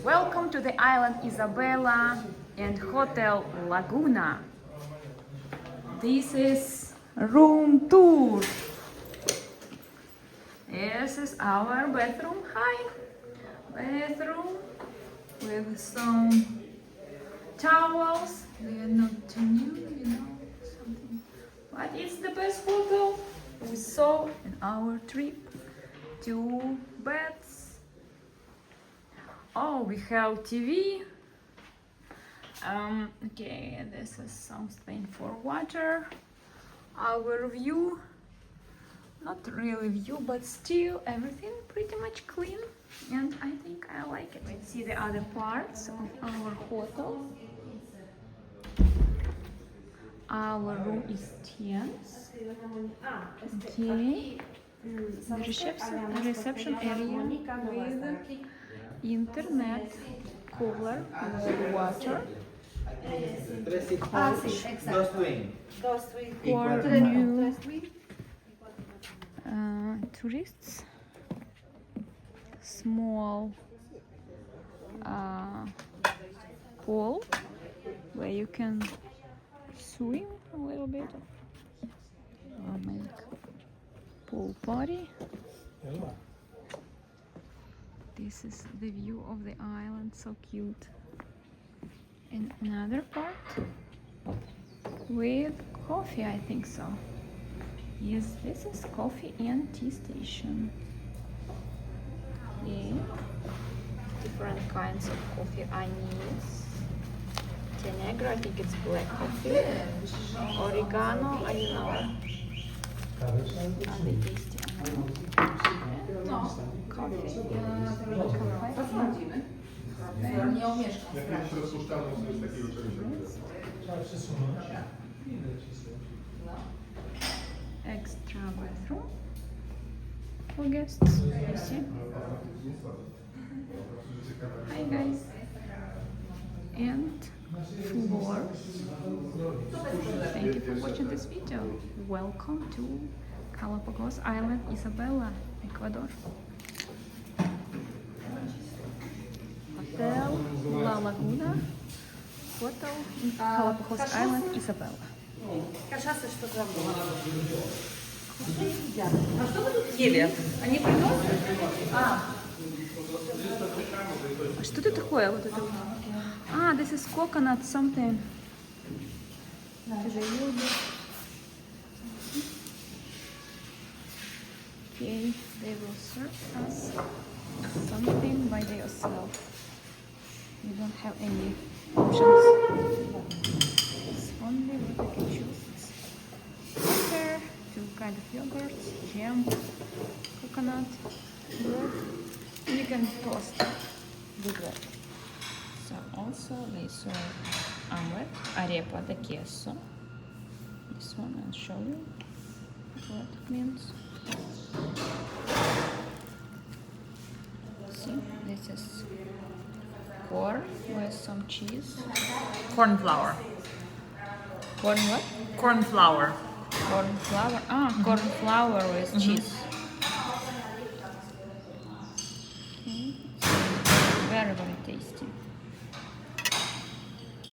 Welcome to the island Isabela and Hotel Laguna. This is room tour. This is our bathroom. Hi! Bathroom with some towels. They are not too new, you know, something. But it's the best hotel we saw in our trip. 2 beds. Oh, we have TV. Okay, this is something for water. Our view, not really view, but still everything pretty much clean, and I think I like it. Let's see the other parts of our hotel. Our room is 10. Okay. The reception area with internet, cooler, with water, couch for new tourists, small pool where you can swim a little bit or make pool party. This is the view of the island, so cute. And another part with coffee, I think so. Yes, this is coffee and tea station. Okay. Different kinds of coffee, anise, tea negro, I think it's black coffee, oregano, I don't know. Are they tasty? Coffee. Extra bathroom for guests. You see? Hi guys. And floor. Thank you for watching this video. Welcome to Galápagos Island, Isabela, Ecuador. Hotel La Laguna, Hotel Galápagos Island, Isabela. Кашасы что там было? А что вы тут ели? Они приносят? А что это такое? Вот это? Ah, this is coconut something. Okay, they will serve us something by themselves. We don't have any options. It's only what we can choose. Water, 2 kind of yogurts, jam, coconut, bread. You can toast the bread. So also they serve omelet, arepa de queso. This one I'll show you what it means. See, this is corn with some cheese. Corn flour. Corn what? Corn flour. Corn flour. Ah, corn flour with cheese. Okay. Very, very tasty.